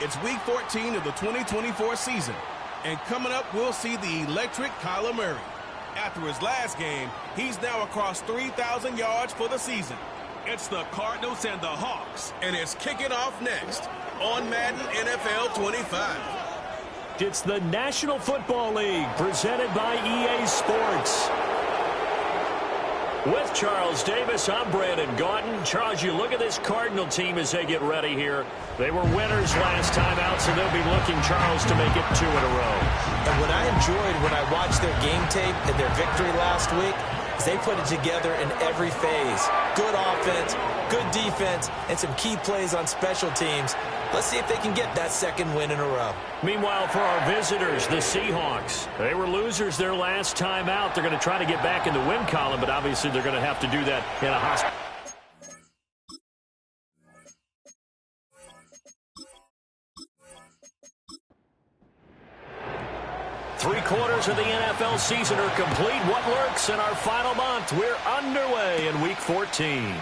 It's Week 14 of the 2024 season. And coming up, we'll see the electric Kyler Murray. After his last game, he's now across 3,000 yards for the season. It's the Cardinals and the Hawks, and it's kicking off next on Madden NFL 25. It's the National Football League presented by EA Sports. With Charles Davis, I'm Brandon Gaudin. Charles, you look at this Cardinal team as they get ready here. They were winners last time out, so they'll be looking, Charles, to make it 2 in a row. And what I enjoyed when I watched their game tape and their victory last week is they put it together in every phase. Good offense, good defense, and some key plays on special teams. Let's see if they can get that second win in a row. Meanwhile, for our visitors, the Seahawks. They were losers their last time out. They're going to try to get back in the win column, but obviously they're going to have to do that in a hospital. Three-quarters of the NFL season are complete. What lurks in our final month? We're underway in Week 14.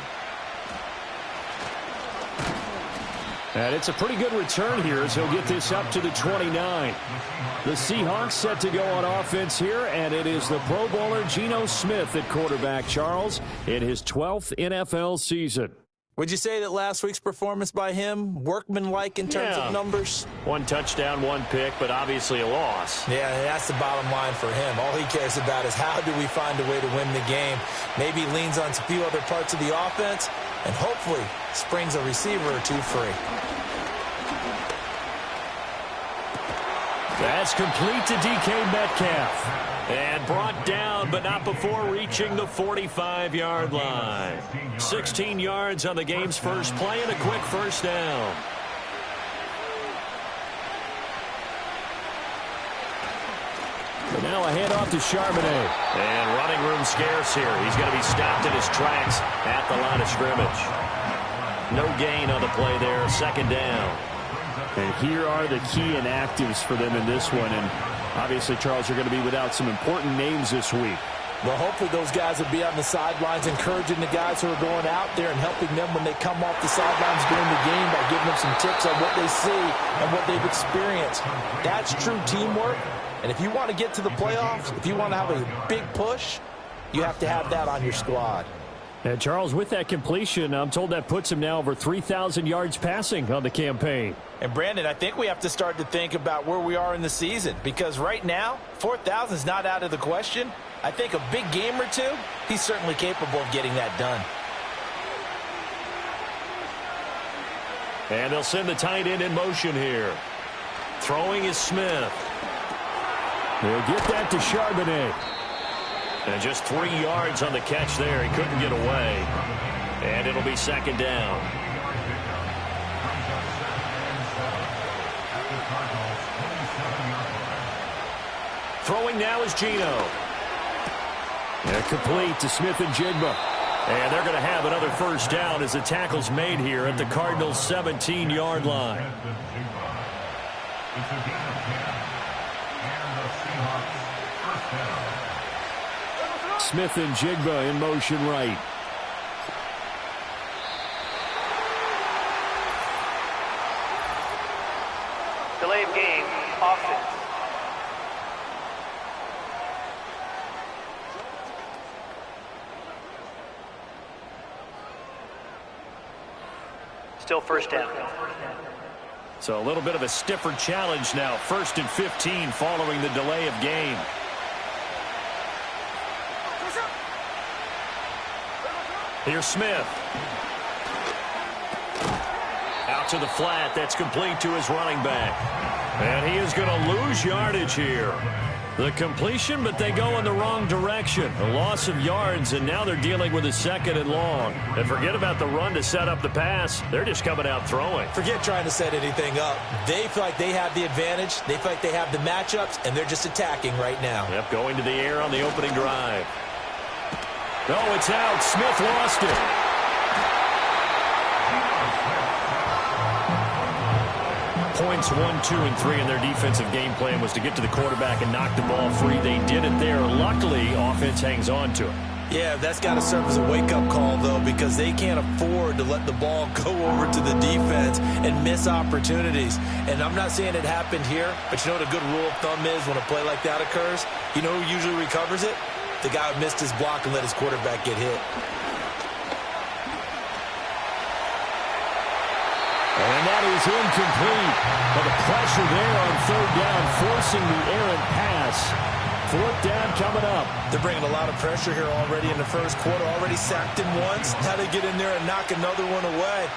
And it's a pretty good return here as he'll get this up to the 29. The Seahawks set to go on offense here, and it is the Pro Bowler Geno Smith at quarterback, Charles, in his 12th NFL season. Would you say that last week's performance by him, workmanlike in terms of numbers? 1 touchdown, 1 pick, but obviously a loss. Yeah, that's the bottom line for him. All he cares about is how do we find a way to win the game. Maybe leans on a few other parts of the offense, and hopefully springs a receiver or 2 free. That's complete to DK Metcalf. And brought down, but not before reaching the 45-yard line. 16 yards on the game's first play and a quick first down. But now a handoff to Charbonnet. And running room scarce here. He's going to be stopped in his tracks at the line of scrimmage. No gain on the play there. Second down. And here are the key inactives for them in this one. And obviously, Charles, you're going to be without some important names this week. Well, hopefully those guys will be on the sidelines encouraging the guys who are going out there and helping them when they come off the sidelines during the game by giving them some tips on what they see and what they've experienced. That's true teamwork. And if you want to get to the playoffs, if you want to have a big push, you have to have that on your squad. And, Charles, with that completion, I'm told that puts him now over 3,000 yards passing on the campaign. And, Brandon, I think we have to start to think about where we are in the season because right now, 4,000 is not out of the question. I think a big game or 2, he's certainly capable of getting that done. And they'll send the tight end in motion here. Throwing is Smith. They'll get that to Charbonnet. And just 3 yards on the catch there. He couldn't get away. And it'll be second down. Throwing now is Geno. They're complete to Smith and Jigba. And they're going to have another first down as the tackle's made here at the Cardinals' 17-yard line. Smith and Jigba in motion right. Delay of game, offense. Still first down. So a little bit of a stiffer challenge now. 1st and 15 following the delay of game. Here's Smith. Out to the flat. That's complete to his running back. And he is going to lose yardage here. The completion, but they go in the wrong direction. A loss of yards, and now they're dealing with a 2nd and long. And forget about the run to set up the pass. They're just coming out throwing. Forget trying to set anything up. They feel like they have the advantage. They feel like they have the matchups, and they're just attacking right now. Yep, going to the air on the opening drive. Oh, it's out. Smith lost it. Points 1, 2, and 3 in their defensive game plan was to get to the quarterback and knock the ball free. They did it there. Luckily, offense hangs on to it. Yeah, that's got to serve as a wake-up call, though, because they can't afford to let the ball go over to the defense and miss opportunities. And I'm not saying it happened here, but you know what a good rule of thumb is when a play like that occurs? You know who usually recovers it? The guy who missed his block and let his quarterback get hit. And that is incomplete. But the pressure there on third down, forcing the errant pass. Fourth down coming up. They're bringing a lot of pressure here already in the first quarter. Already sacked him once. Now they get in there and knock another one away.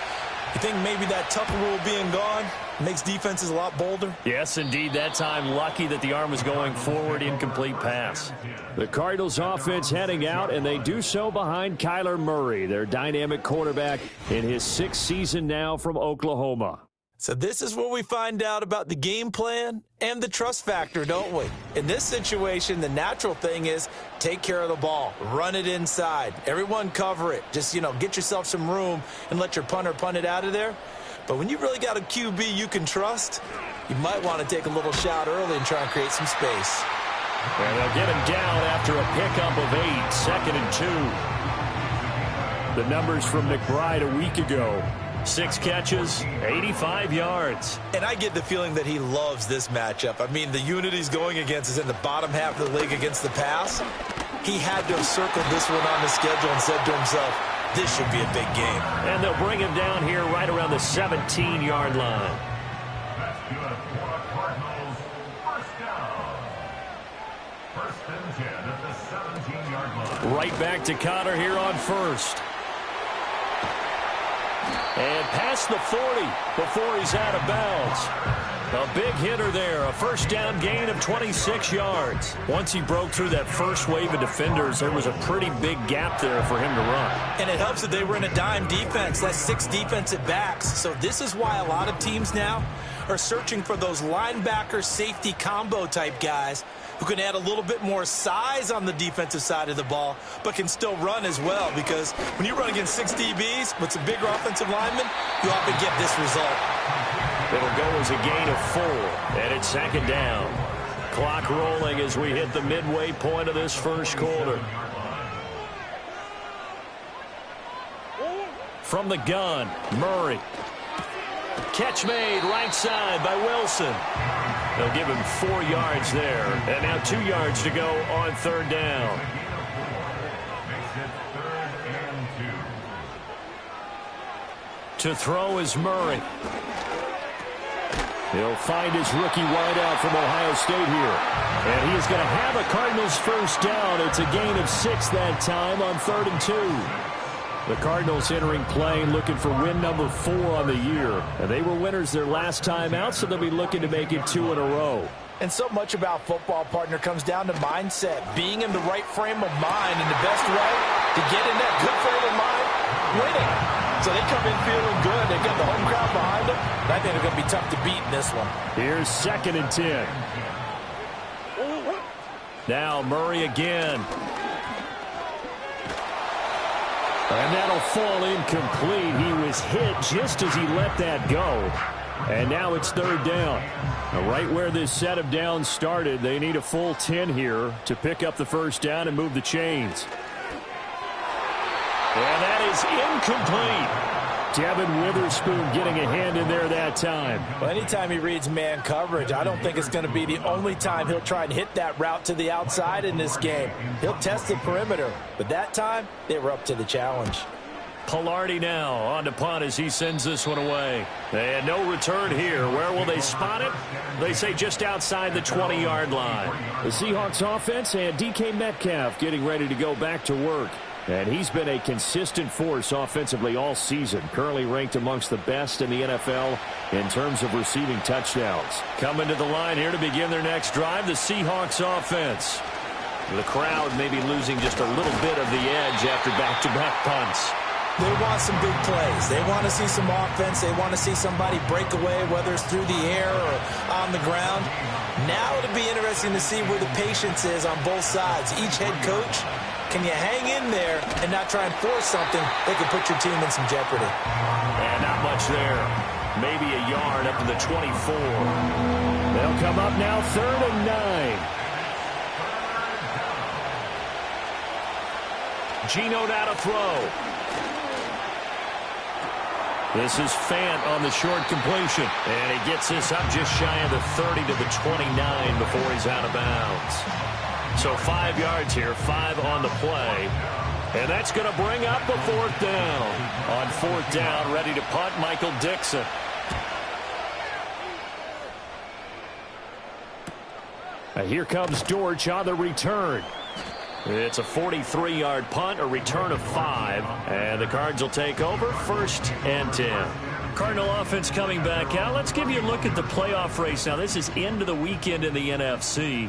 You think maybe that Tucker rule being gone makes defenses a lot bolder? Yes, indeed. That time, lucky that the arm was going forward. Incomplete pass. The Cardinals offense heading out, and they do so behind Kyler Murray, their dynamic quarterback in his 6th season now from Oklahoma. So this is where we find out about the game plan and the trust factor, don't we? In this situation, the natural thing is take care of the ball. Run it inside. Everyone cover it. Just, get yourself some room and let your punter punt it out of there. But when you really got a QB you can trust, you might want to take a little shot early and try and create some space. And they'll get him down after a pickup of 8, 2nd and 2. The numbers from McBride a week ago. 6 catches, 85 yards. And I get the feeling that he loves this matchup. I mean, the unity he's going against is in the bottom half of the league against the pass. He had to have circled this one on the schedule and said to himself, this should be a big game. And they'll bring him down here right around the 17-yard line. That's good for the Cardinals. First down. First and 10 at the 17-yard line. Right back to Connor here on first. And past the 40 before he's out of bounds. A big hitter there, a first down gain of 26 yards. Once he broke through that first wave of defenders, there was a pretty big gap there for him to run. And it helps that they were in a dime defense. That's 6 defensive backs. So this is why a lot of teams now are searching for those linebacker safety combo type guys who can add a little bit more size on the defensive side of the ball, but can still run as well, because when you run against 6 DBs with some bigger offensive linemen, you often get this result. It'll go as a gain of 4, and it's 2nd down. Clock rolling as we hit the midway point of this first quarter. From the gun, Murray. Catch made right side by Wilson. They'll give him 4 yards there. And now 2 yards to go on 3rd down. Makes it 3rd and 2. To throw is Murray. He'll find his rookie wideout from Ohio State here. And he is going to have a Cardinals first down. It's a gain of 6 that time on 3rd and 2. The Cardinals entering play looking for win number 4 on the year. And they were winners their last time out, so they'll be looking to make it 2 in a row. And so much about football, partner, comes down to mindset. Being in the right frame of mind, and the best way to get in that good frame of mind, winning. So they come in feeling good. They got the home crowd behind them. And I think they're going to be tough to beat in this one. Here's 2nd and 10. Now Murray again. And that'll fall incomplete. He was hit just as he let that go. And now it's 3rd down. Now right where this set of downs started, they need a full 10 here to pick up the first down and move the chains. And that is incomplete. Devin Witherspoon getting a hand in there that time. Well, anytime he reads man coverage, I don't think it's going to be the only time he'll try and hit that route to the outside in this game. He'll test the perimeter, but that time they were up to the challenge. Pilardi now on to punt as he sends this one away. And no return here. Where will they spot it? They say just outside the 20-yard line. The Seahawks offense and DK Metcalf getting ready to go back to work. And he's been a consistent force offensively all season. Currently ranked amongst the best in the NFL in terms of receiving touchdowns. Coming to the line here to begin their next drive, the Seahawks offense. The crowd maybe losing just a little bit of the edge after back-to-back punts. They want some big plays. They want to see some offense. They want to see somebody break away, whether it's through the air or on the ground. Now it'll be interesting to see where the patience is on both sides. Each head coach, can you hang in there and not try and force something that could put your team in some jeopardy? And not much there. Maybe a yard up to the 24. They'll come up now 3rd and 9. Geno now to throw. This is Fant on the short completion. And he gets this up just shy of the 30 to the 29 before he's out of bounds. So 5 yards here, 5 on the play. And that's going to bring up a 4th down. On 4th down, ready to punt, Michael Dixon. And here comes Dortch on the return. It's a 43-yard punt, a return of 5, and the Cards will take over 1st and 10. Cardinal offense coming back out. Let's give you a look at the playoff race. Now, this is end of the weekend in the NFC.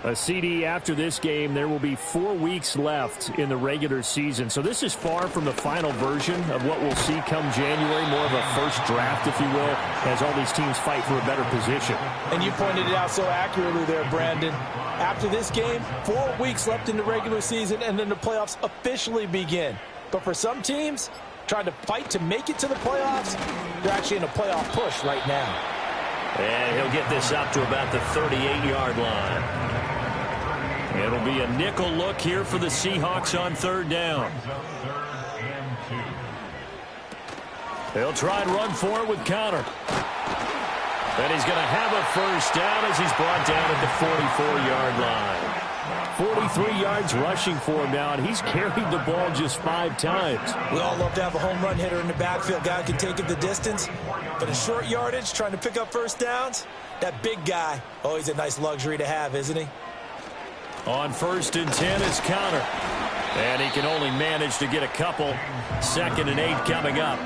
A CD after this game, there will be 4 weeks left in the regular season. So this is far from the final version of what we'll see come January, more of a first draft, if you will, as all these teams fight for a better position. And you pointed it out so accurately there, Brandon. After this game, 4 weeks left in the regular season, and then the playoffs officially begin. But for some teams, trying to fight to make it to the playoffs, they're actually in a playoff push right now. And he'll get this up to about the 38-yard line. It'll be a nickel look here for the Seahawks on 3rd down. They'll try and run for it with Conner. And he's going to have a 1st down as he's brought down at the 44-yard line. 43 yards rushing for him now, and he's carried the ball just 5 times. We all love to have a home run hitter in the backfield. Guy can take it the distance. But a short yardage, trying to pick up 1st downs, that big guy, always a nice luxury to have, isn't he? On 1st and 10 is Conner. And he can only manage to get a couple. 2nd and 8 coming up.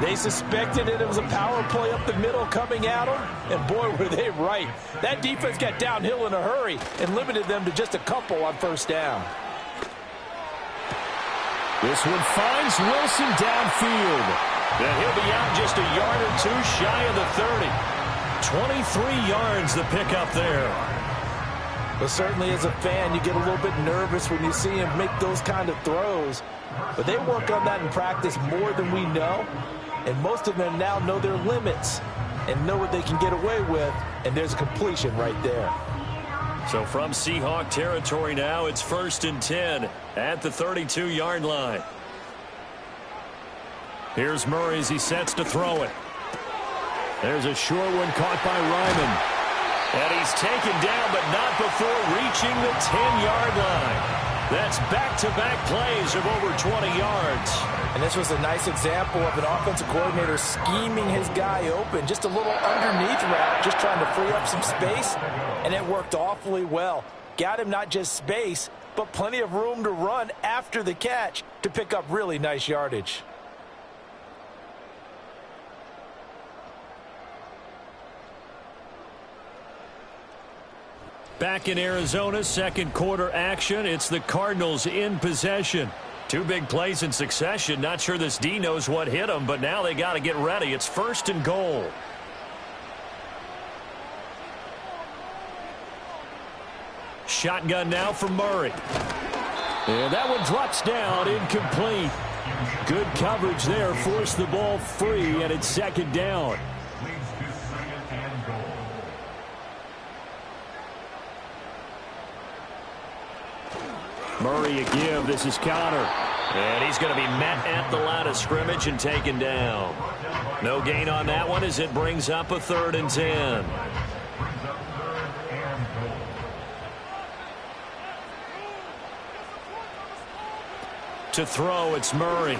They suspected it was a power play up the middle coming at them, and boy, were they right. That defense got downhill in a hurry and limited them to just a couple on 1st down. This one finds Wilson downfield. And he'll be out just a yard or 2 shy of the 30. 23 yards the pickup there. But certainly as a fan, you get a little bit nervous when you see him make those kind of throws. But they work on that in practice more than we know. And most of them now know their limits and know what they can get away with. And there's a completion right there. So from Seahawk territory now, it's 1st and 10 at the 32-yard line. Here's Murray as he sets to throw it. There's a short one caught by Ryman. And he's taken down, but not before reaching the 10-yard line. That's back-to-back plays of over 20 yards. And this was a nice example of an offensive coordinator scheming his guy open. Just a little underneath route, just trying to free up some space. And it worked awfully well. Got him not just space, but plenty of room to run after the catch to pick up really nice yardage. Back in Arizona, 2nd quarter action. It's the Cardinals in possession. 2 big plays in succession. Not sure this D knows what hit him, but now they got to get ready. It's 1st and goal. Shotgun now for Murray. And that one drops down, incomplete. Good coverage there, forced the ball free, and it's 2nd down. Murray a give. This is Conner. And he's going to be met at the line of scrimmage and taken down. No gain on that one as it brings up a 3rd and 10. To throw, it's Murray.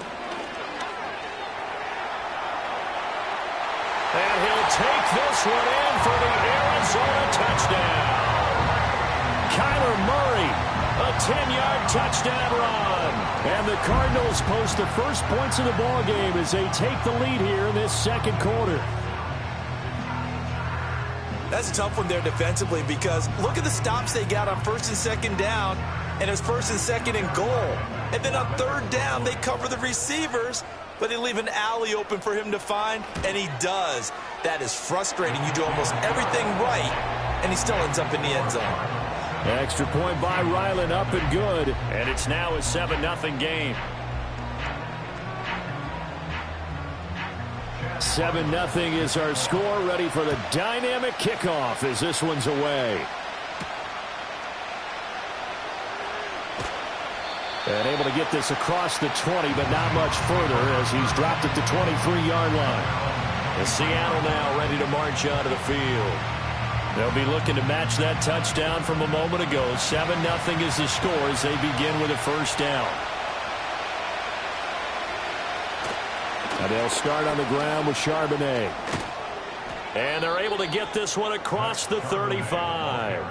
And he'll take this one in for the Arizona touchdown. Kyler Murray, a 10-yard touchdown run. And the Cardinals post the first points of the ball game as they take the lead here in this 2nd quarter. That's a tough one there defensively because look at the stops they got on 1st and 2nd down, and it's 1st and 2nd and goal. And then on 3rd down, they cover the receivers, but they leave an alley open for him to find, and he does. That is frustrating. You do almost everything right, and he still ends up in the end zone. Extra point by Ryland, up and good. And it's now a 7-0 game. 7-0 is our score, ready for the dynamic kickoff as this one's away. And able to get this across the 20, but not much further as he's dropped it to 23-yard line. And Seattle now ready to march out of the field. They'll be looking to match that touchdown from a moment ago. 7-0 is the score as they begin with a first down. And they'll start on the ground with Charbonnet. And they're able to get this one across the 35.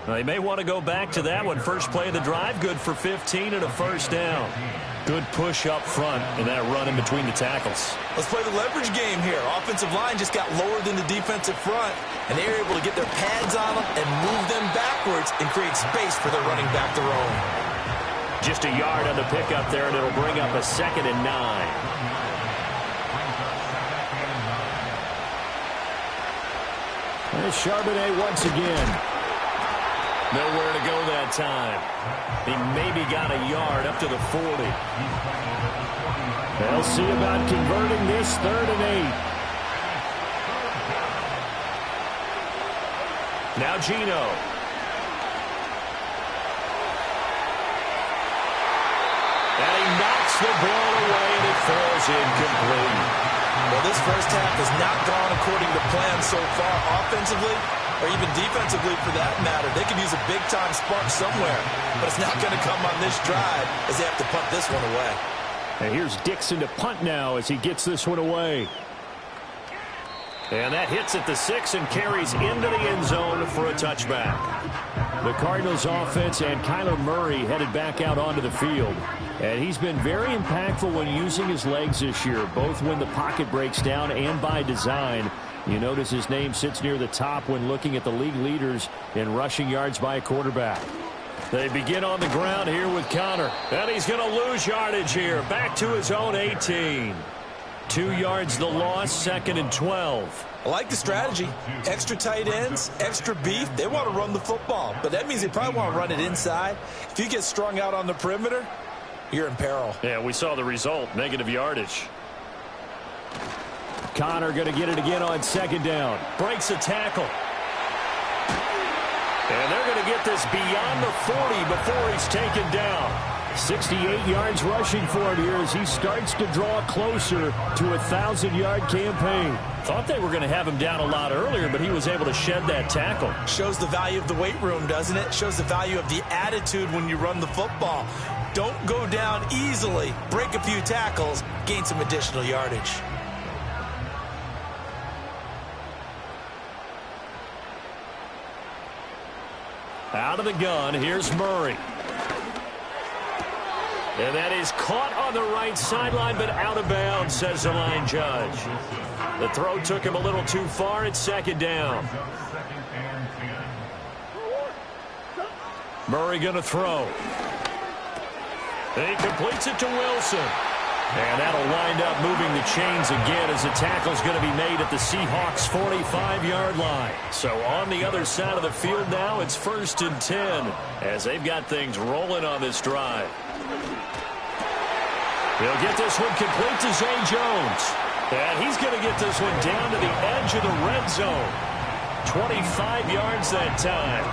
Now, they may want to go back to that one. First play of the drive, good for 15 and a first down. Good push up front and that run in between the tackles. Let's play the leverage game here. Offensive line just got lower than the defensive front, and they were able to get their pads on them and move them backwards and create space for their running back to roam. Just a yard on the pickup there, and it'll bring up a 2nd and 9. There's Charbonnet once again. Nowhere to go that time. He maybe got a yard up to the 40. They'll see about converting this 3rd and 8. Now Gino. And he knocks the ball away, and it falls incomplete. Well, this first half has not gone according to plan so far offensively, or even defensively for that matter. They could use a big-time spark somewhere, but it's not going to come on this drive as they have to punt this one away. And here's Dixon to punt now as he gets this one away. And that hits at the 6 and carries into the end zone for a touchback. The Cardinals offense and Kyler Murray headed back out onto the field. And he's been very impactful when using his legs this year, both when the pocket breaks down and by design. You notice his name sits near the top when looking at the league leaders in rushing yards by a quarterback. They begin on the ground here with Connor. And he's going to lose yardage here. Back to his own 18. 2 yards the loss, 2nd and 12. I like the strategy. Extra tight ends, extra beef. They want to run the football, but that means they probably want to run it inside. If you get strung out on the perimeter, you're in peril. Yeah, we saw the result, negative yardage. Connor going to get it again on 2nd down. Breaks a tackle. And they're going to get this beyond the 40 before he's taken down. 68 yards rushing for him here as he starts to draw closer to a 1,000-yard campaign. Thought they were going to have him down a lot earlier, but he was able to shed that tackle. Shows the value of the weight room, doesn't it? Shows the value of the attitude when you run the football. Don't go down easily. Break a few tackles, gain some additional yardage. Out of the gun, here's Murray. And that is caught on the right sideline, but out of bounds, says the line judge. The throw took him a little too far. It's 2nd down. Murray going to throw. And he completes it to Wilson. And that'll wind up moving the chains again as the tackle's going to be made at the Seahawks' 45-yard line. So on the other side of the field now, it's 1st and 10 as they've got things rolling on this drive. He'll get this one complete to Zay Jones. And he's going to get this one down to the edge of the red zone. 25 yards that time.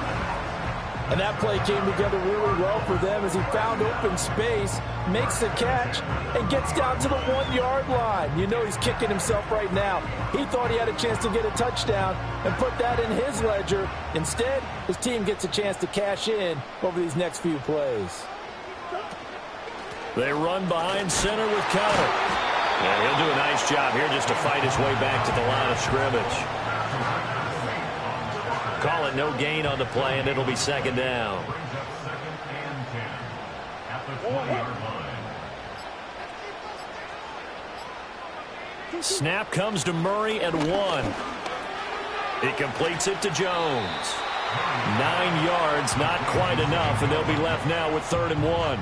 And that play came together really well for them as he found open space, makes the catch, and gets down to the 1-yard line. You know he's kicking himself right now. He thought he had a chance to get a touchdown and put that in his ledger. Instead, his team gets a chance to cash in over these next few plays. They run behind center with Connor. And he'll do a nice job here just to fight his way back to the line of scrimmage. Call it no gain on the play, and it'll be 2nd down. Snap comes to Murray at 1. He completes it to Jones. 9 yards, not quite enough, and they'll be left now with 3rd and 1.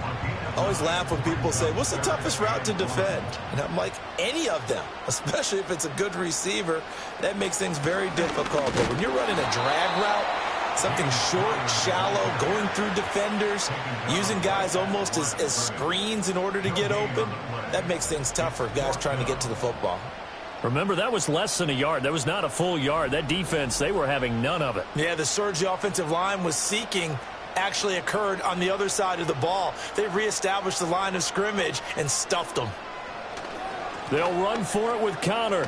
I always laugh when people say, what's the toughest route to defend? And I'm like, any of them, especially if it's a good receiver. That makes things very difficult. But when you're running a drag route, something short, shallow, going through defenders, using guys almost as screens in order to get open, that makes things tough for guys trying to get to the football. Remember, that was less than a yard. That was not a full yard. That defense, they were having none of it. Yeah, the surge the offensive line was seeking actually occurred on the other side of the ball. They reestablished the line of scrimmage and stuffed them. They'll run for it with Connor.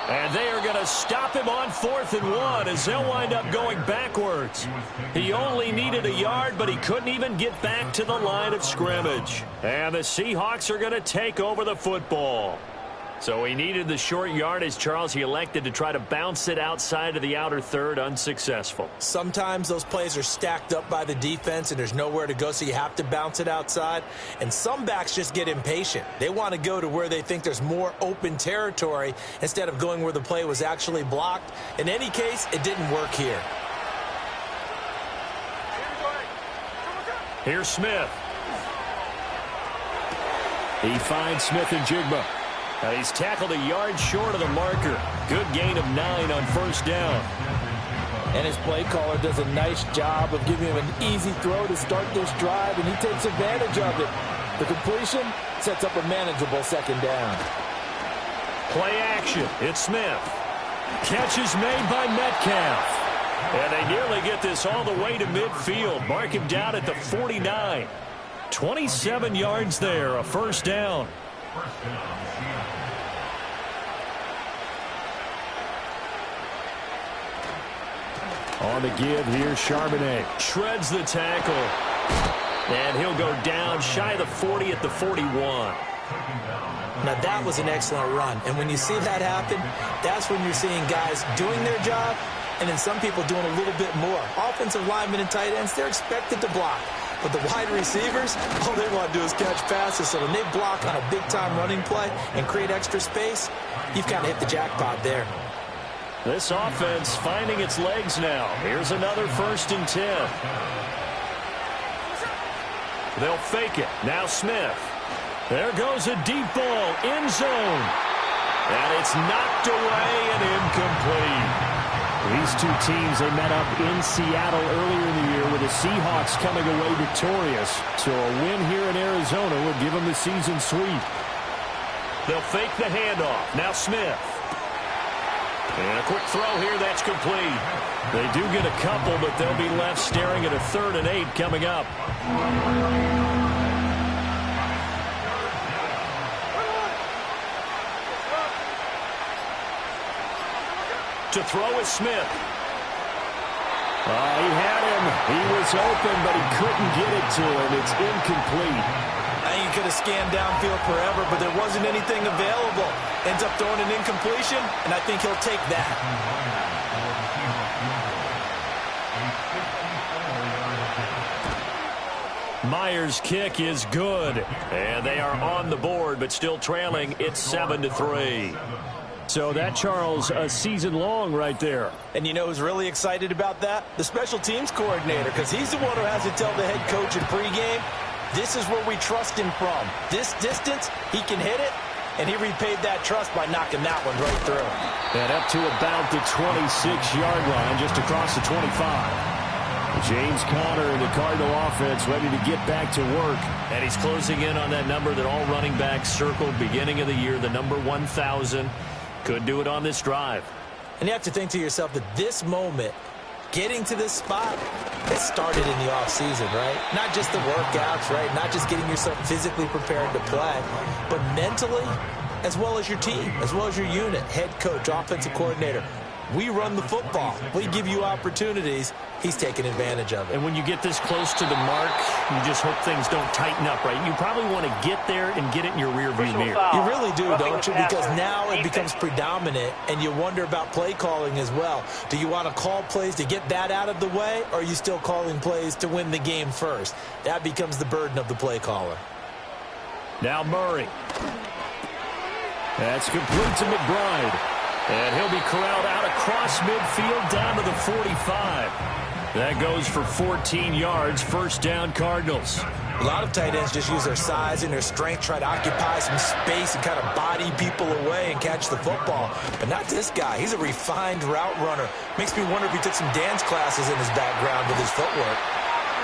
And they are going to stop him on 4th and 1 as they'll wind up going backwards. He only needed a yard, but he couldn't even get back to the line of scrimmage. And the Seahawks are going to take over the football. So he needed the short yardage, Charles. He elected to try to bounce it outside of the outer third, unsuccessful. Sometimes those plays are stacked up by the defense and there's nowhere to go, so you have to bounce it outside. And some backs just get impatient. They want to go to where they think there's more open territory instead of going where the play was actually blocked. In any case, it didn't work here. Here's Smith. He finds Smith and Jigba. And he's tackled a yard short of the marker. Good gain of 9 on 1st down. And his play caller does a nice job of giving him an easy throw to start this drive, and he takes advantage of it. The completion sets up a manageable 2nd down. Play action. It's Smith. Catch is made by Metcalf. And they nearly get this all the way to midfield. Mark him down at the 49. 27 yards there, a 1st down. On the give, here's Charbonnet. Shreds the tackle. And he'll go down shy of the 40 at the 41. Now, that was an excellent run. And when you see that happen, that's when you're seeing guys doing their job and then some people doing a little bit more. Offensive linemen and tight ends, they're expected to block. But the wide receivers, all they want to do is catch passes. So when they block on a big-time running play and create extra space, you've kind of hit the jackpot there. This offense finding its legs now. Here's another 1st and 10. They'll fake it. Now Smith. There goes a deep ball. End zone. And it's knocked away and incomplete. These two teams, they met up in Seattle earlier in the year with the Seahawks coming away victorious. So a win here in Arizona will give them the season sweep. They'll fake the handoff. Now Smith. And a quick throw here, that's complete. They do get a couple, but they'll be left staring at a 3rd and 8 coming up. To throw is Smith. He had him. He was open, but he couldn't get it to him. It's incomplete. I think he could have scanned downfield forever, but there wasn't anything available. Ends up throwing an incompletion, and I think he'll take that. Myers' kick is good. And they are on the board, but still trailing. It's 7-3. So that, Charles, a season long right there. And you know who's really excited about that? The special teams coordinator, because he's the one who has to tell the head coach in pregame, this is where we trust him from. This distance, he can hit it, and he repaid that trust by knocking that one right through. And up to about the 26-yard line, just across the 25. James Conner and the Cardinal offense ready to get back to work. And he's closing in on that number that all running backs circled beginning of the year, the number 1,000. Could do it on this drive. And you have to think to yourself that this moment, getting to this spot, it started in the offseason, right? Not just the workouts, right? Not just getting yourself physically prepared to play, but mentally, as well as your team, as well as your unit, head coach, offensive coordinator. We run the football. We give you opportunities. He's taking advantage of it. And when you get this close to the mark, you just hope things don't tighten up, right? You probably want to get there and get it in your rearview mirror. You really do, don't you? Because now it becomes predominant, and you wonder about play calling as well. Do you want to call plays to get that out of the way, or are you still calling plays to win the game first? That becomes the burden of the play caller. Now Murray. That's complete to McBride. And he'll be corralled out across midfield down to the 45. That goes for 14 yards, 1st down Cardinals. A lot of tight ends just use their size and their strength, try to occupy some space and kind of body people away and catch the football. But not this guy. He's a refined route runner. Makes me wonder if he took some dance classes in his background with his footwork.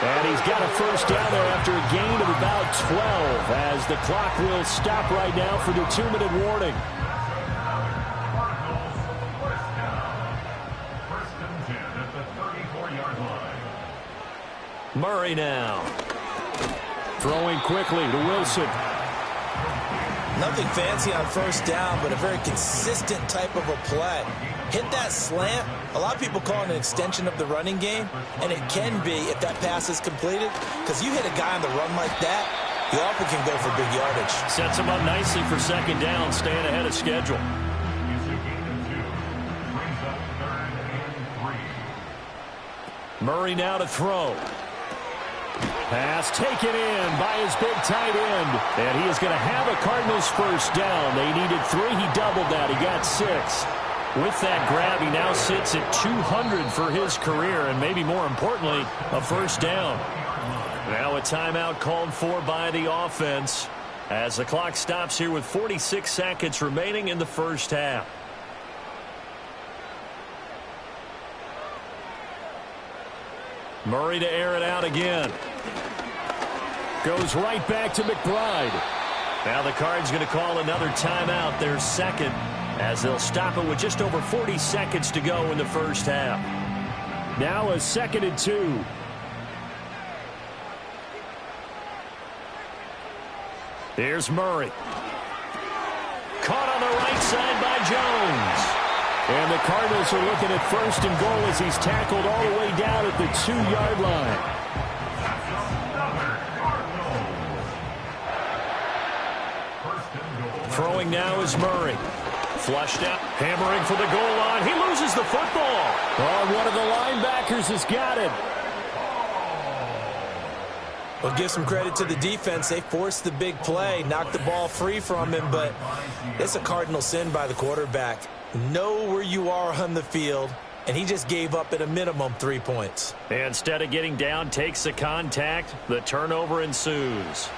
And he's got a 1st down there after a gain of about 12 as the clock will stop right now for the 2-minute warning. Murray now. Throwing quickly to Wilson. Nothing fancy on first down, but a very consistent type of a play. Hit that slant. A lot of people call it an extension of the running game, and it can be if that pass is completed, because you hit a guy on the run like that, you often can go for big yardage. Sets him up nicely for second down, staying ahead of schedule. Murray now to throw. Pass taken in by his big tight end. And he is going to have a Cardinals first down. They needed 3. He doubled that. He got 6. With that grab, he now sits at 200 for his career, and maybe more importantly, a first down. Now a timeout called for by the offense as the clock stops here with 46 seconds remaining in the first half. Murray to air it out again. Goes right back to McBride. Now the Cards going to call another timeout, their second, as they'll stop it with just over 40 seconds to go in the first half. Now a 2nd and 2. Here's Murray. Caught on the right side by Jones. And the Cardinals are looking at 1st and goal as he's tackled all the way down at the 2-yard line. Throwing now is Murray. Flushed out, hammering for the goal line. He loses the football. Oh, one of the linebackers has got it. Well, give some credit to the defense. They forced the big play, knocked the ball free from him, but it's a cardinal sin by the quarterback. Know where you are on the field, and he just gave up at a minimum 3 points. Instead of getting down, takes the contact. The turnover ensues.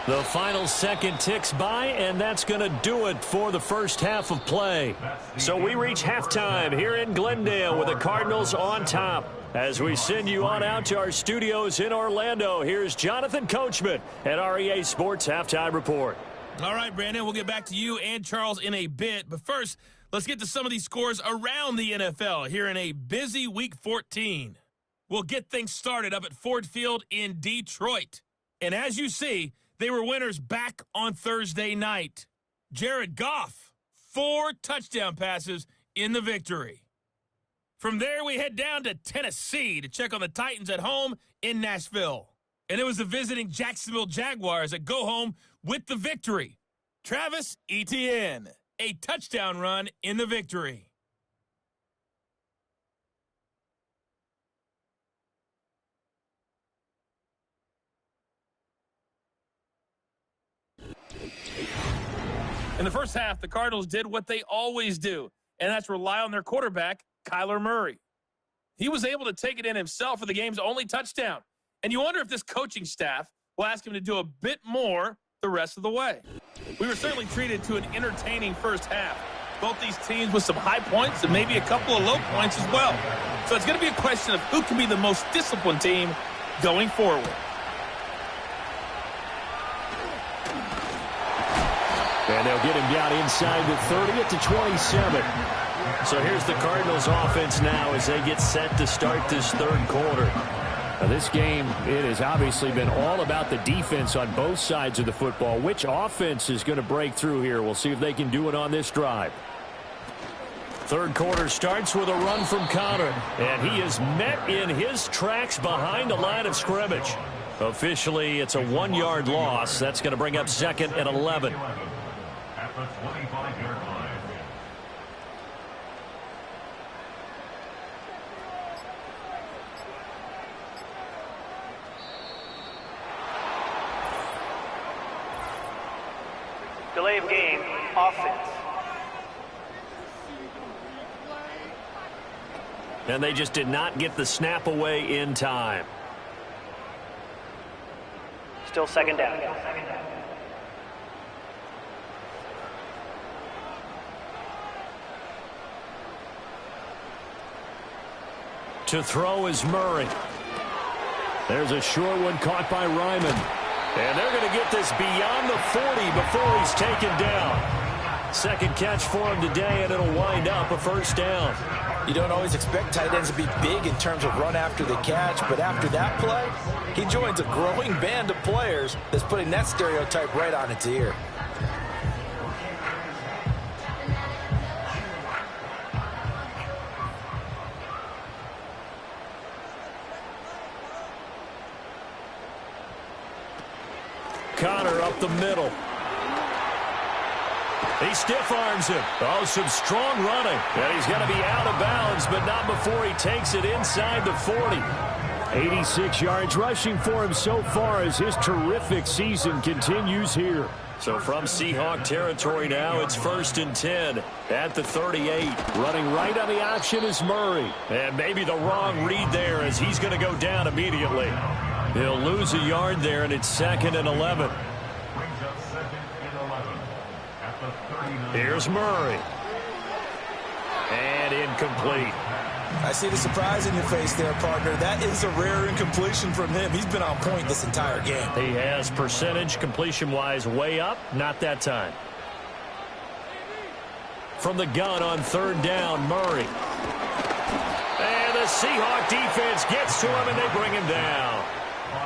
The final second ticks by, and that's going to do it for the first half of play. So we reach halftime here in Glendale with the Cardinals on top. As we send you on out to our studios in Orlando, here's Jonathan Coachman at REA Sports Halftime Report. All right, Brandon, we'll get back to you and Charles in a bit. But first, let's get to some of these scores around the NFL here in a busy Week 14. We'll get things started up at Ford Field in Detroit. And as you see, they were winners back on Thursday night. Jared Goff, 4 touchdown passes in the victory. From there, we head down to Tennessee to check on the Titans at home in Nashville. And it was the visiting Jacksonville Jaguars that go home with the victory. Travis Etienne, a touchdown run in the victory. In the first half, the Cardinals did what they always do, and that's rely on their quarterback, Kyler Murray. He was able to take it in himself for the game's only touchdown. And you wonder if this coaching staff will ask him to do a bit more the rest of the way. We were certainly treated to an entertaining first half. Both these teams with some high points and maybe a couple of low points as well. So it's going to be a question of who can be the most disciplined team going forward. And they'll get him down inside the 30 at the 27. So here's the Cardinals offense now as they get set to start this third quarter. Now this game, it has obviously been all about the defense on both sides of the football. Which offense is going to break through here? We'll see if they can do it on this drive. Third quarter starts with a run from Connor, and he is met in his tracks behind the line of scrimmage. Officially, it's a 1-yard loss. That's going to bring up 2nd and 11. At the 25-yard line. Delay of game, offense. And they just did not get the snap away in time. Still second down. To throw is Murray. There's a short one caught by Ryman. And they're going to get this beyond the 40 before he's taken down. Second catch for him today, and it'll wind up a first down. You don't always expect tight ends to be big in terms of run after the catch, but after that play, he joins a growing band of players that's putting that stereotype right on its ear. Connor up the middle. He stiff arms him. Oh, some strong running. And he's going to be out of bounds, but not before he takes it inside the 40. 86 yards rushing for him so far as his terrific season continues here. So from Seahawk territory now, it's 1st and 10 at the 38. Running right on the option is Murray. And maybe the wrong read there as he's going to go down immediately. He'll lose a yard there, and it's 2nd and 11. Here's Murray. And incomplete. I see the surprise in your face there, partner. That is a rare incompletion from him. He's been on point this entire game. He has percentage completion-wise way up. Not that time. From the gun on 3rd down, Murray. And the Seahawk defense gets to him, and they bring him down.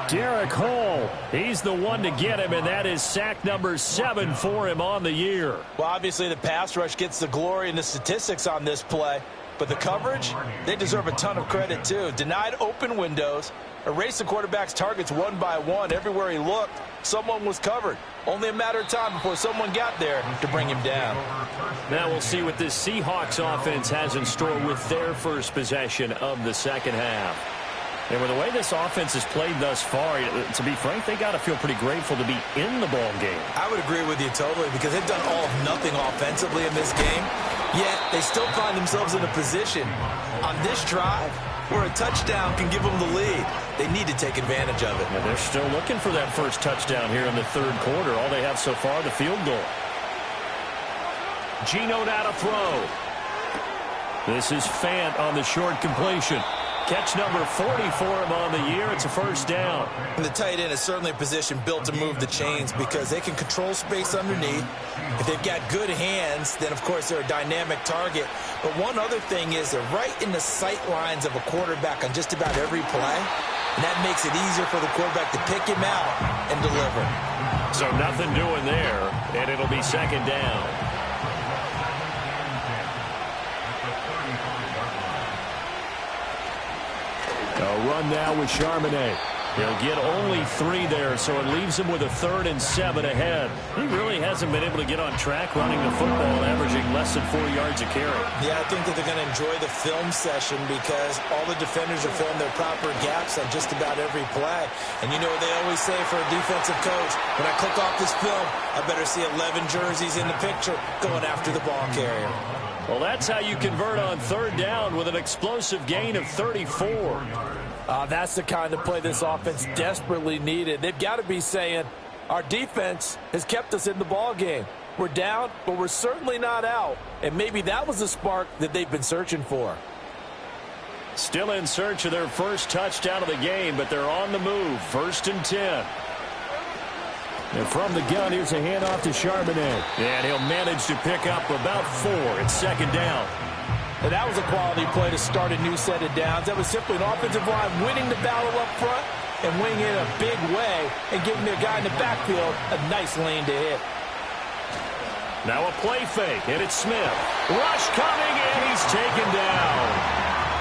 Derek Hall, he's the one to get him, and that is sack number 7 for him on the year. Well, obviously the pass rush gets the glory and the statistics on this play, but the coverage, they deserve a ton of credit too. Denied open windows, erased the quarterback's targets one by one. Everywhere he looked, someone was covered. Only a matter of time before someone got there to bring him down. Now we'll see what this Seahawks offense has in store with their first possession of the second half. And with the way this offense has played thus far, to be frank, they got to feel pretty grateful to be in the ball game. I would agree with you totally because they've done all of nothing offensively in this game, yet they still find themselves in a position on this drive where a touchdown can give them the lead. They need to take advantage of it. And they're still looking for that first touchdown here in the 3rd quarter. All they have so far, the field goal. Geno now to throw. This is Fant on the short completion. Catch number 40 for him on the year. It's a first down. And the tight end is certainly a position built to move the chains because they can control space underneath. If they've got good hands, then, of course, they're a dynamic target. But one other thing is they're right in the sight lines of a quarterback on just about every play. And that makes it easier for the quarterback to pick him out and deliver. So nothing doing there, and it'll be 2nd down. A run now with Charbonnet. He'll get only 3 there, so it leaves him with a 3rd and 7 ahead. He really hasn't been able to get on track running the football, averaging less than 4 yards a carry. Yeah, I think that they're going to enjoy the film session because all the defenders are filling their proper gaps on just about every play. And you know what they always say for a defensive coach, when I click off this film, I better see 11 jerseys in the picture going after the ball carrier. Well, that's how you convert on 3rd down with an explosive gain of 34. That's the kind of play this offense desperately needed. They've got to be saying, our defense has kept us in the ball game. We're down, but we're certainly not out. And maybe that was the spark that they've been searching for. Still in search of their first touchdown of the game, but they're on the move. 1st and 10. And from the gun, here's a handoff to Charbonnet. And he'll manage to pick up about 4. It's 2nd down. And that was a quality play to start a new set of downs. That was simply an offensive line winning the battle up front and winning it a big way and giving their guy in the backfield a nice lane to hit. Now a play fake, and it's Smith. Rush coming, and he's taken down.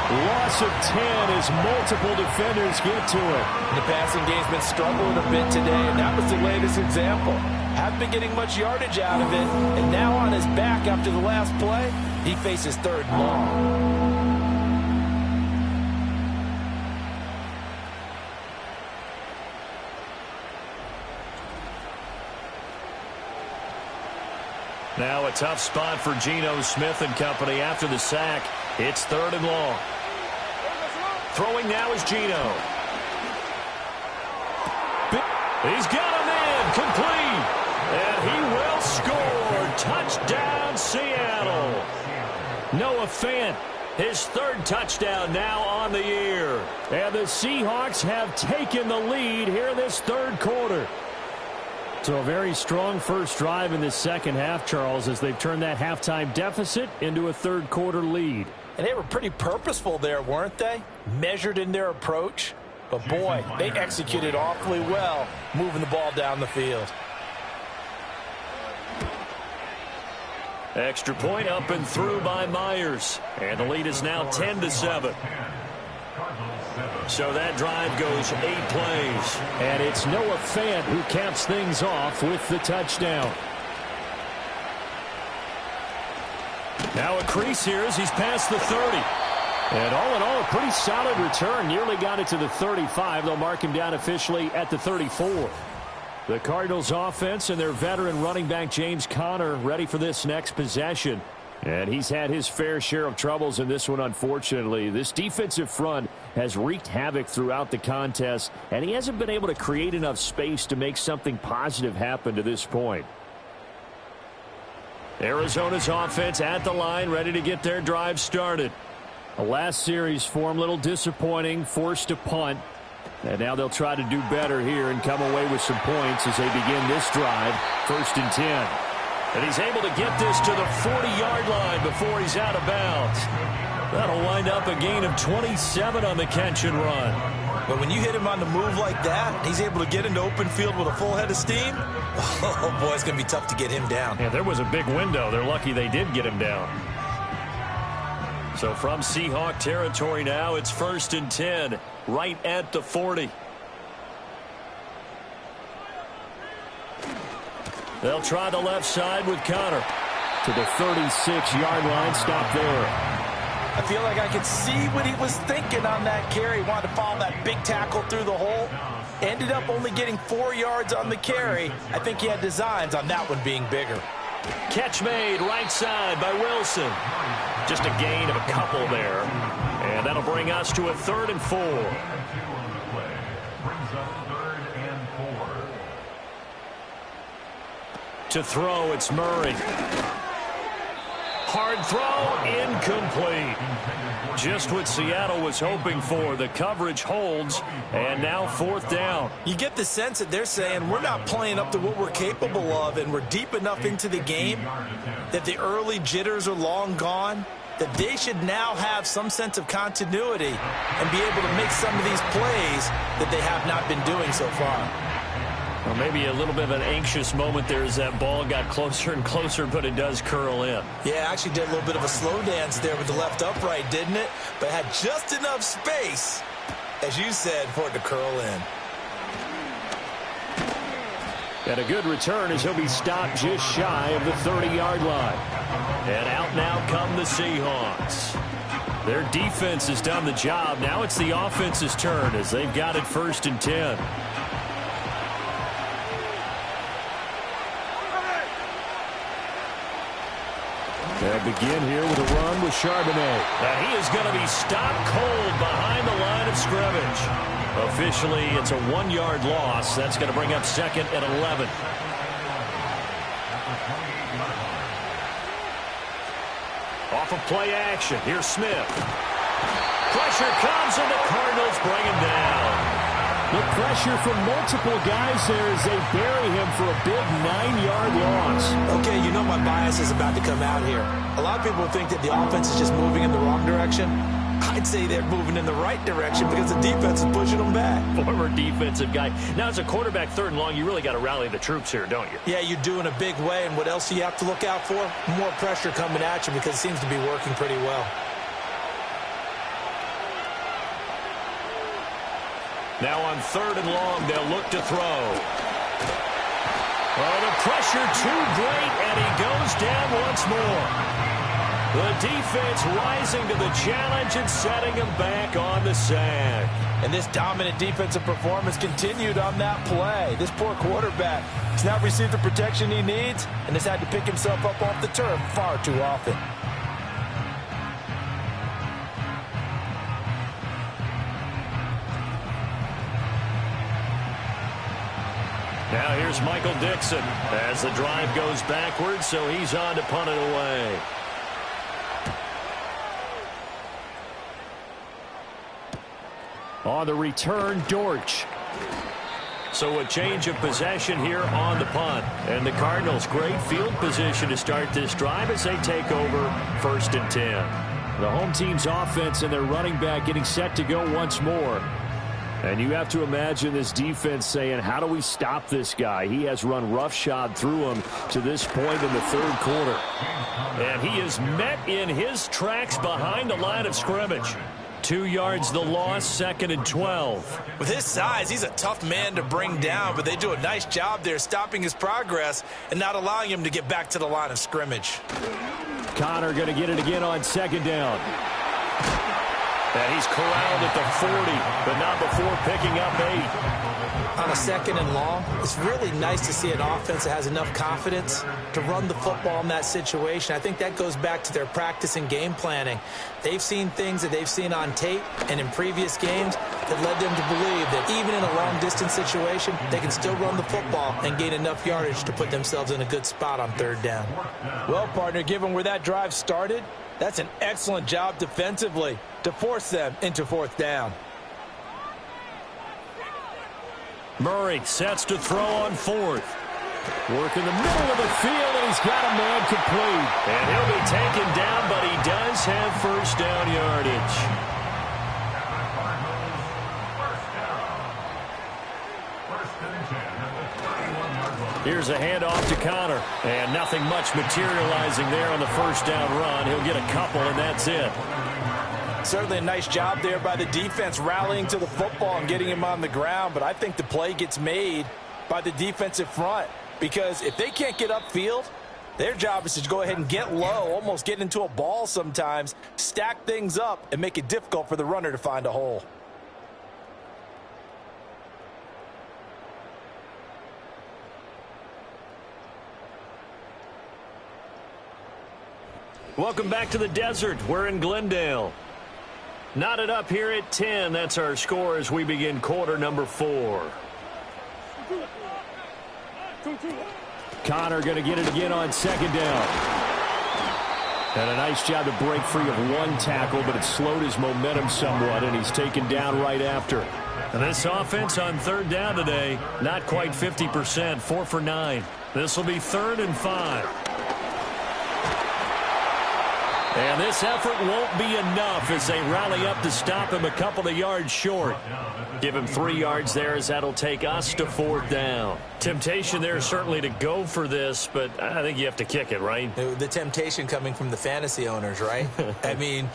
Loss of 10 as multiple defenders get to it. The passing game's been struggling a bit today, and that was the latest example. Haven't been getting much yardage out of it, and now on his back after the last play, he faces 3rd and long. Now a tough spot for Geno Smith and company after the sack. It's 3rd and long. Throwing now is Geno. He's got him in, complete. And he will score. Touchdown, Seattle. Noah Fant, his 3rd touchdown now on the year. And the Seahawks have taken the lead here in this 3rd quarter. So a very strong first drive in this second half, Charles, as they've turned that halftime deficit into a third-quarter lead. And they were pretty purposeful there, weren't they? Measured in their approach. But, boy, they executed awfully well moving the ball down the field. Extra point up and through by Myers. And the lead is now 10-7. So that drive goes 8 plays. And it's Noah Fant who caps things off with the touchdown. Now a crease here as he's past the 30. And all in all, a pretty solid return. Nearly got it to the 35. They'll mark him down officially at the 34. The Cardinals offense and their veteran running back James Conner ready for this next possession. And he's had his fair share of troubles in this one, unfortunately. This defensive front has wreaked havoc throughout the contest, and he hasn't been able to create enough space to make something positive happen to this point. Arizona's offense at the line, ready to get their drive started. The last series for him, a little disappointing, forced to punt. And now they'll try to do better here and come away with some points as they begin this drive, 1st and 10. And he's able to get this to the 40-yard line before he's out of bounds. That'll wind up a gain of 27 on the catch and run. But when you hit him on the move like that, he's able to get into open field with a full head of steam. Oh, boy, it's going to be tough to get him down. Yeah, there was a big window. They're lucky they did get him down. So from Seahawk territory now, it's 1st and 10, right at the 40. They'll try the left side with Conner. To the 36-yard line, stop there. I feel like I could see what he was thinking on that carry. He wanted to follow that big tackle through the hole. Ended up only getting 4 yards on the carry. I think he had designs on that one being bigger. Catch made right side by Wilson. Just a gain of a couple there. And that'll bring us to a 3rd and 4. To throw, it's Murray. Hard throw, incomplete. Just what Seattle was hoping for. The coverage holds, and now 4th down. You get the sense that they're saying we're not playing up to what we're capable of, and we're deep enough into the game that the early jitters are long gone, that they should now have some sense of continuity and be able to make some of these plays that they have not been doing so far. Well, maybe a little bit of an anxious moment there as that ball got closer and closer, but it does curl in. Yeah, actually did a little bit of a slow dance there with the left upright, didn't it? But had just enough space, as you said, for it to curl in. And a good return as he'll be stopped just shy of the 30-yard line. And out now come the Seahawks. Their defense has done the job. Now it's the offense's turn as they've got it 1st and 10. They'll begin here with a run with Charbonnet. Now he is going to be stopped cold behind the line of scrimmage. Officially, it's a 1-yard loss. That's going to bring up 2nd and 11. Off of play action. Here's Smith. Pressure comes, and the Cardinals bring him down. The pressure from multiple guys there as they bury him for a big 9-yard loss. Okay, you know my bias is about to come out here. A lot of people think that the offense is just moving in the wrong direction. I'd say they're moving in the right direction because the defense is pushing them back. Former defensive guy. Now, as a quarterback 3rd and long, you really got to rally the troops here, don't you? Yeah, you're doing a big way, and what else do you have to look out for? More pressure coming at you because it seems to be working pretty well. Now on 3rd and long, they'll look to throw. Oh, the pressure too great, and he goes down once more. The defense rising to the challenge and setting him back on the sack. And this dominant defensive performance continued on that play. This poor quarterback has not received the protection he needs and has had to pick himself up off the turf far too often. Now here's Michael Dixon as the drive goes backwards, so he's on to punt it away. On the return, Dortch. So a change of possession here on the punt. And the Cardinals, great field position to start this drive as they take over 1st and 10. The home team's offense and their running back getting set to go once more. And you have to imagine this defense saying, how do we stop this guy? He has run roughshod through him to this point in the 3rd quarter. And he is met in his tracks behind the line of scrimmage. 2 yards the loss, 2nd and 12. With his size, he's a tough man to bring down, but they do a nice job there stopping his progress and not allowing him to get back to the line of scrimmage. Connor going to get it again on 2nd down. And he's corralled at the 40, but not before picking up 8. On a 2nd and long, it's really nice to see an offense that has enough confidence to run the football in that situation. I think that goes back to their practice and game planning. They've seen things that they've seen on tape and in previous games that led them to believe that even in a long-distance situation, they can still run the football and gain enough yardage to put themselves in a good spot on 3rd down. Well, partner, given where that drive started, that's an excellent job defensively to force them into 4th down. Murray sets to throw on 4th. Work in the middle of the field, and he's got a man complete. And he'll be taken down, but he does have 1st down yardage. Here's a handoff to Connor. And nothing much materializing there on the 1st down run. He'll get a couple, and that's it. Certainly a nice job there by the defense rallying to the football and getting him on the ground, but I think the play gets made by the defensive front because if they can't get upfield, their job is to go ahead and get low, almost get into a ball sometimes, stack things up, and make it difficult for the runner to find a hole. Welcome back to the desert. We're in Glendale. Knotted up here at 10. That's our score as we begin quarter number 4. Connor going to get it again on 2nd down. And a nice job to break free of 1 tackle, but it slowed his momentum somewhat, and he's taken down right after. And this offense on 3rd down today, not quite 50%, 4 for 9. This will be 3rd and 5. And this effort won't be enough as they rally up to stop him a couple of yards short. Give him 3 yards there as that'll take us to 4th down. Temptation there certainly to go for this, but I think you have to kick it, right? The temptation coming from the fantasy owners, right? I mean,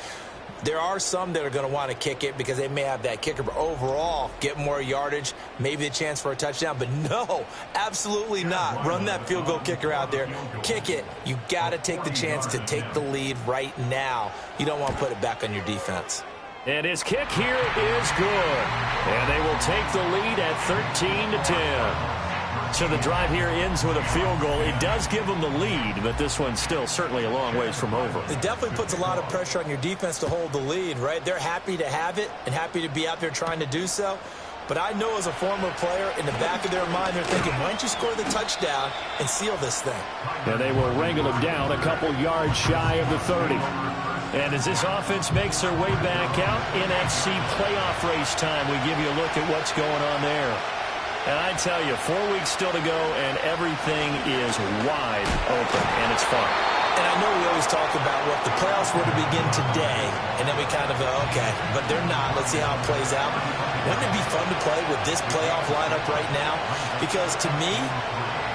there are some that are going to want to kick it because they may have that kicker, but overall, get more yardage, maybe a chance for a touchdown. But no, absolutely not. Run that field goal kicker out there. Kick it. You got to take the chance to take the lead right now. You don't want to put it back on your defense. And his kick here is good. And they will take the lead at 13-10. So the drive here ends with a field goal. It does give them the lead, but this one's still certainly a long ways from over. It definitely puts a lot of pressure on your defense to hold the lead, right? They're happy to have it and happy to be out there trying to do so. But I know as a former player, in the back of their mind, they're thinking, why don't you score the touchdown and seal this thing? And they will wrangle him down a couple yards shy of the 30. And as this offense makes their way back out, NFC playoff race time, we give you a look at what's going on there. And I tell you, 4 weeks still to go, and everything is wide open, and it's fun. And I know we always talk about what the playoffs were to begin today, and then we kind of go, okay, but they're not. Let's see how it plays out. Wouldn't it be fun to play with this playoff lineup right now? Because to me,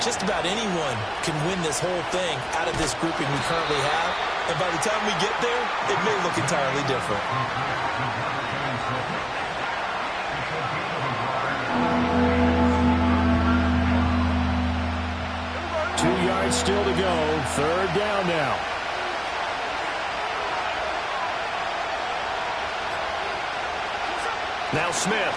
just about anyone can win this whole thing out of this grouping we currently have. And by the time we get there, it may look entirely different. 2 yards still to go. 3rd down now. Now Smith.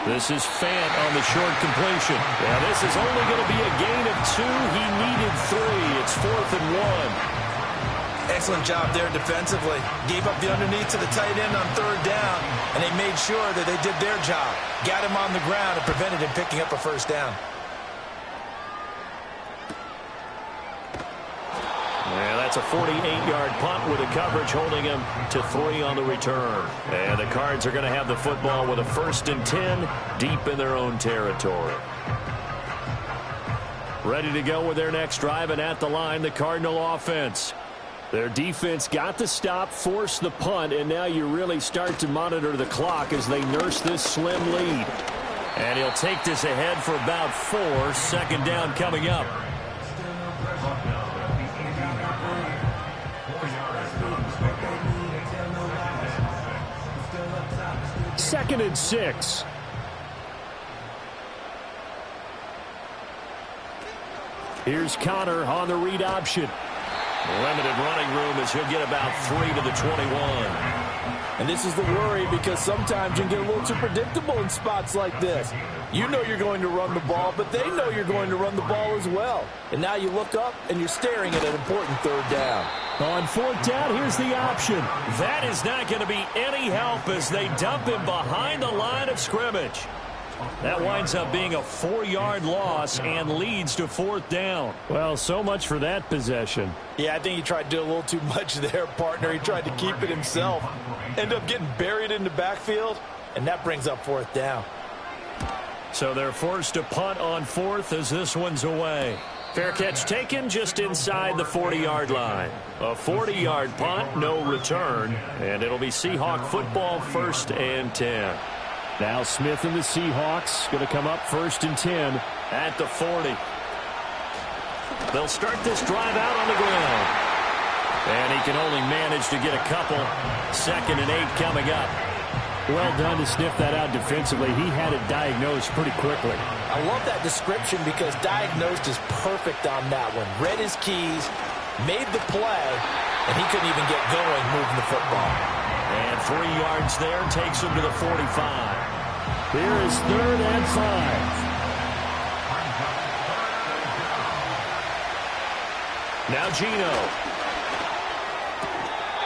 This is Fant on the short completion. Now this is only going to be a gain of 2. He needed 3. It's 4th and 1. Excellent job there defensively. Gave up the underneath to the tight end on 3rd down, and they made sure that they did their job. Got him on the ground and prevented him picking up a 1st down. Yeah, that's It's a 48-yard punt with the coverage holding him to 3 on the return. And the Cards are going to have the football with a 1st and 10 deep in their own territory. Ready to go with their next drive, and at the line, the Cardinal offense. Their defense got the stop, forced the punt, and now you really start to monitor the clock as they nurse this slim lead. And he'll take this ahead for about 4. 2nd down coming up. Second and 6. Here's Connor on the read option. Limited running room as he'll get about 3 to the 21. And this is the worry, because sometimes you can get a little too predictable in spots like this. You know you're going to run the ball, but they know you're going to run the ball as well. And now you look up and you're staring at an important 3rd down. On 4th down, here's the option. That is not going to be any help as they dump him behind the line of scrimmage. That winds up being a 4-yard loss and leads to 4th down. Well, so much for that possession. Yeah, I think he tried to do a little too much there, partner. He tried to keep it himself. Ended up getting buried in the backfield, and that brings up 4th down. So they're forced to punt on 4th as this one's away. Fair catch taken just inside the 40-yard line. A 40-yard punt, no return, and it'll be Seahawk football, 1st and 10. Now Smith and the Seahawks going to come up 1st and 10 at the 40. They'll start this drive out on the ground. And he can only manage to get a couple. 2nd and 8 coming up. Well done to sniff that out defensively. He had it diagnosed pretty quickly. I love that description because diagnosed is perfect on that one. Read his keys, made the play, and he couldn't even get going moving the football. And 3 yards there takes him to the 45. Here is 3rd and 5. Now Gino.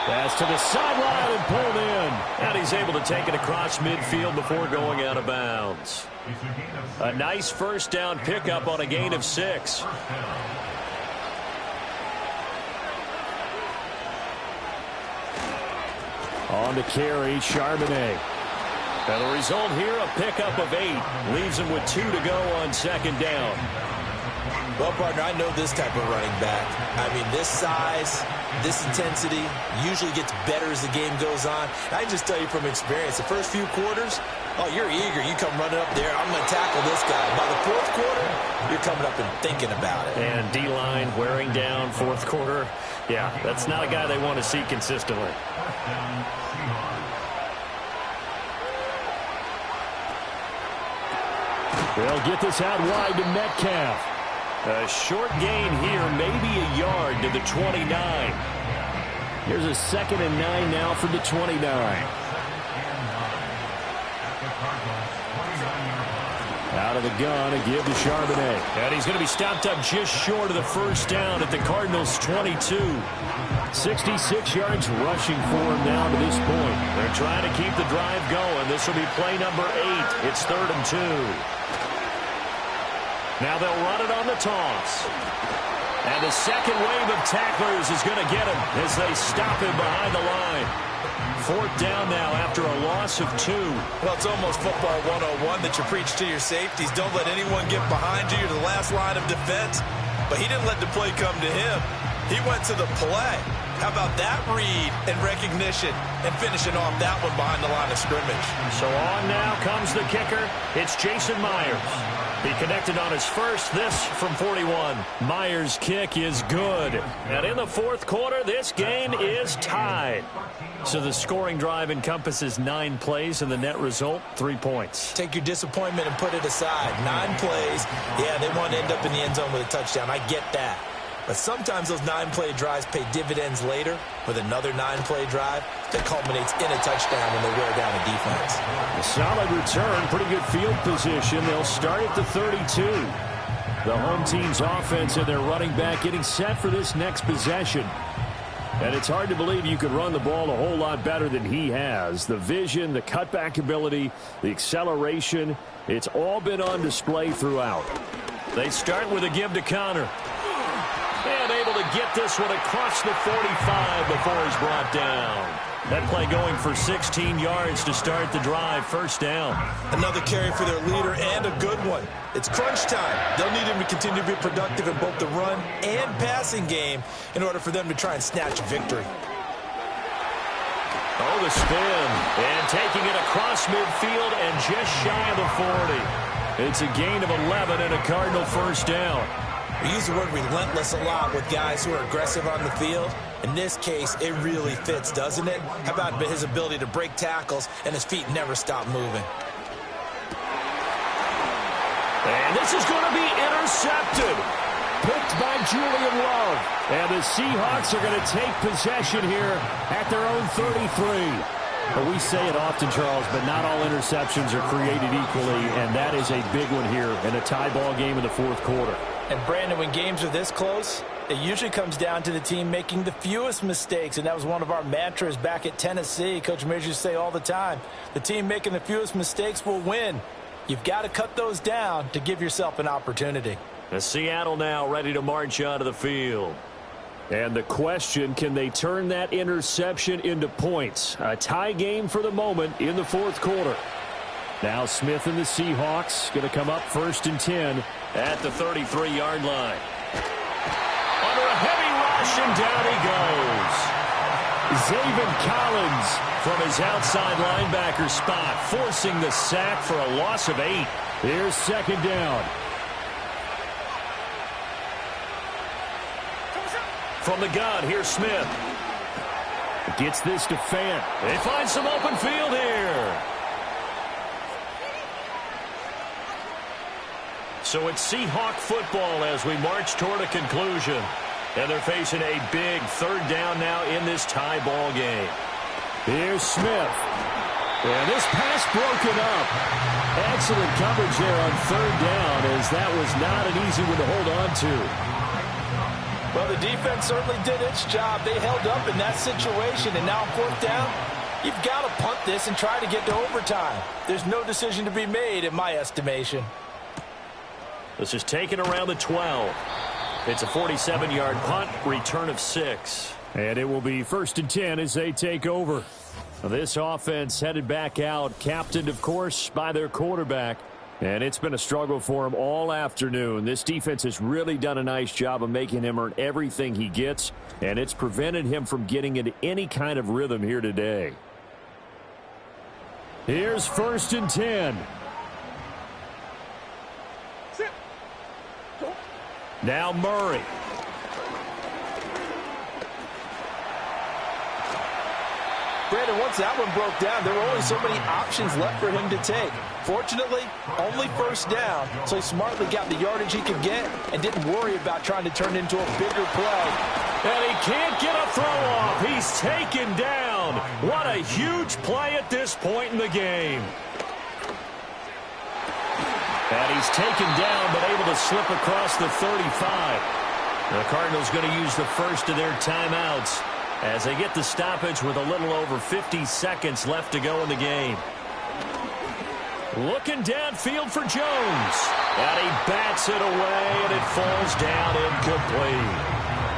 Pass to the sideline and pulled in. And he's able to take it across midfield before going out of bounds. A nice 1st down pickup on a gain of 6. On to carry, Charbonnet. And the result here, a pickup of 8. Leaves him with 2 to go on 2nd down. Well, partner, I know this type of running back. I mean, this size, this intensity usually gets better as the game goes on. I can just tell you from experience, the first few quarters, oh, you're eager. You come running up there, I'm going to tackle this guy. By the 4th quarter, you're coming up and thinking about it. And D-line wearing down 4th quarter. Yeah, that's not a guy they want to see consistently. They'll get this out wide to Metcalf. A short gain here, maybe a yard to the 29. Here's a 2nd and 9 now from the 29. Out of the gun, a give to Charbonnet. And he's going to be stopped up just short of the 1st down at the Cardinals' 22. 66 yards rushing for him now to this point. They're trying to keep the drive going. This will be play number 8. It's 3rd and 2. Now they'll run it on the toss. And the second wave of tacklers is going to get him as they stop him behind the line. 4th down now after a loss of 2. Well, it's almost football 101 that you preach to your safeties. Don't let anyone get behind you. You're the last line of defense. But he didn't let the play come to him. He went to the play. How about that read and recognition and finishing off that one behind the line of scrimmage? So on now comes the kicker. It's Jason Myers. He connected on his first, this from 41. Myers' kick is good. And in the 4th quarter, this game is tied. So the scoring drive encompasses 9 plays, and the net result, 3 points. Take your disappointment and put it aside. 9 plays. Yeah, they want to end up in the end zone with a touchdown. I get that. But sometimes those 9-play drives pay dividends later with another 9-play drive that culminates in a touchdown when they wear down a defense. A solid return, pretty good field position. They'll start at the 32. The home team's offense and their running back getting set for this next possession. And it's hard to believe you could run the ball a whole lot better than he has. The vision, the cutback ability, the acceleration, it's all been on display throughout. They start with a give to Connor. And able to get this one across the 45 before he's brought down. That play going for 16 yards to start the drive. First down. Another carry for their leader and a good one. It's crunch time. They'll need him to continue to be productive in both the run and passing game in order for them to try and snatch a victory. Oh, the spin. And taking it across midfield and just shy of the 40. It's a gain of 11 and a Cardinal first down. We use the word relentless a lot with guys who are aggressive on the field. In this case, it really fits, doesn't it? How about his ability to break tackles and his feet never stop moving? And this is going to be intercepted. Picked by Julian Love. And the Seahawks are going to take possession here at their own 33. But we say it often, Charles, but not all interceptions are created equally, and that is a big one here in a tie ball game in the fourth quarter. And, Brandon, when games are this close, it usually comes down to the team making the fewest mistakes, and that was one of our mantras back at Tennessee. Coach Mears used to say all the time, the team making the fewest mistakes will win. You've got to cut those down to give yourself an opportunity. The Seattle now ready to march onto the field. And the question, can they turn that interception into points? A tie game for the moment in the fourth quarter. Now Smith and the Seahawks going to come up 1st and 10 at the 33-yard line. Under a heavy rush, and down he goes. Zaven Collins from his outside linebacker spot, forcing the sack for a loss of 8. Here's 2nd down. From the gun, here's Smith. Gets this to Fant. They find some open field here. So it's Seahawk football as we march toward a conclusion. And they're facing a big 3rd down now in this tie ball game. Here's Smith. And this pass broken up. Excellent coverage there on 3rd down, as that was not an easy one to hold on to. Well, the defense certainly did its job. They held up in that situation, and now 4th down, you've got to punt this and try to get to overtime. There's no decision to be made in my estimation. This is taken around the 12. It's a 47-yard punt, return of 6. And it will be 1st and 10 as they take over. This offense headed back out, captained, of course, by their quarterback. And it's been a struggle for him all afternoon. This defense has really done a nice job of making him earn everything he gets, and it's prevented him from getting into any kind of rhythm here today. Here's 1st and 10. Now Murray. Brandon, once that one broke down, there were only so many options left for him to take. Fortunately, only 1st down, so he smartly got the yardage he could get and didn't worry about trying to turn it into a bigger play. And he can't get a throw off. He's taken down. What a huge play at this point in the game. And he's taken down, but able to slip across the 35. The Cardinals going to use the first of their timeouts as they get the stoppage with a little over 50 seconds left to go in the game. Looking downfield for Jones. And he bats it away, and it falls down incomplete.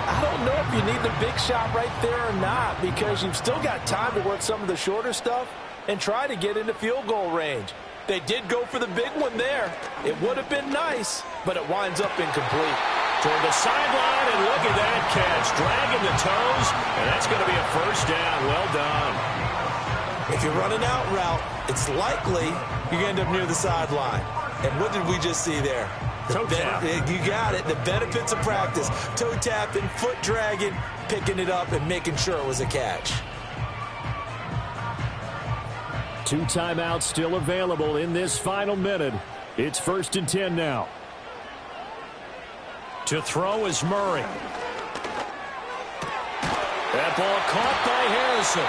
I don't know if you need the big shot right there or not, because you've still got time to work some of the shorter stuff and try to get into field goal range. They did go for the big one there. It would have been nice, but it winds up incomplete. Toward the sideline, and look at that catch. Dragging the toes, and that's going to be a 1st down. Well done. If you're running out route, it's likely you're going to end up near the sideline. And what did we just see there? Toe tap. You got it. The benefits of practice. Toe tapping, foot dragging, picking it up, and making sure it was a catch. 2 timeouts still available in this final minute. It's 1st and 10 now. To throw is Murray. That ball caught by Harrison.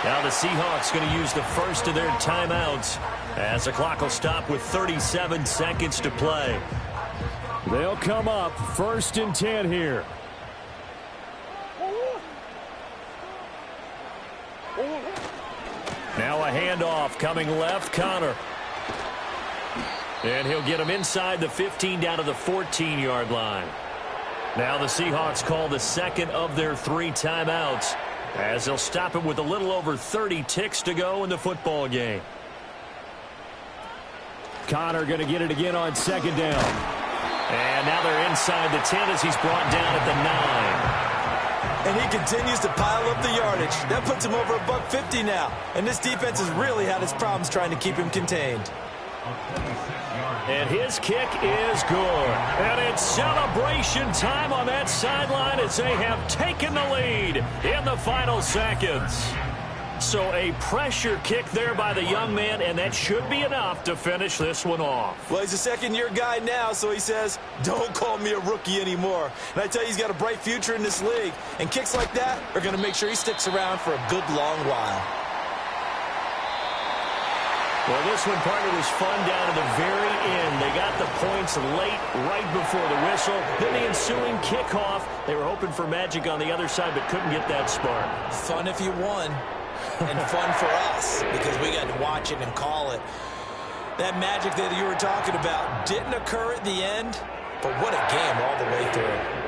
Now the Seahawks going to use the first of their timeouts as the clock will stop with 37 seconds to play. They'll come up 1st and 10 here. Now a handoff coming left, Connor. And he'll get him inside the 15 down to the 14-yard line. Now the Seahawks call the second of their 3 timeouts as they'll stop it with a little over 30 ticks to go in the football game. Connor going to get it again on second down. And now they're inside the 10 as he's brought down at the 9. And he continues to pile up the yardage. That puts him over $150 now. And this defense has really had its problems trying to keep him contained. And his kick is good. And it's celebration time on that sideline as they have taken the lead in the final seconds. So a pressure kick there by the young man, and that should be enough to finish this one off. Well, he's a second-year guy now, so he says, don't call me a rookie anymore. And I tell you, he's got a bright future in this league. And kicks like that are going to make sure he sticks around for a good long while. Well, this one, partner, was fun down to the very end. They got the points late, right before the whistle. Then the ensuing kickoff. They were hoping for magic on the other side, but couldn't get that spark. Fun if you won. And fun for us because we got to watch it and call it. That magic that you were talking about didn't occur at the end, but what a game all the way through.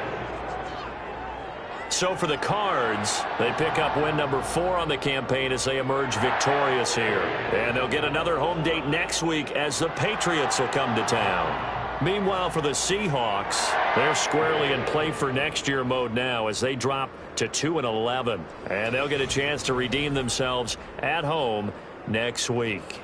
So for the Cards, they pick up win number 4 on the campaign as they emerge victorious here. And they'll get another home date next week as the Patriots will come to town. Meanwhile, for the Seahawks, they're squarely in play for next year mode now as they drop to 2-11. And they'll get a chance to redeem themselves at home next week.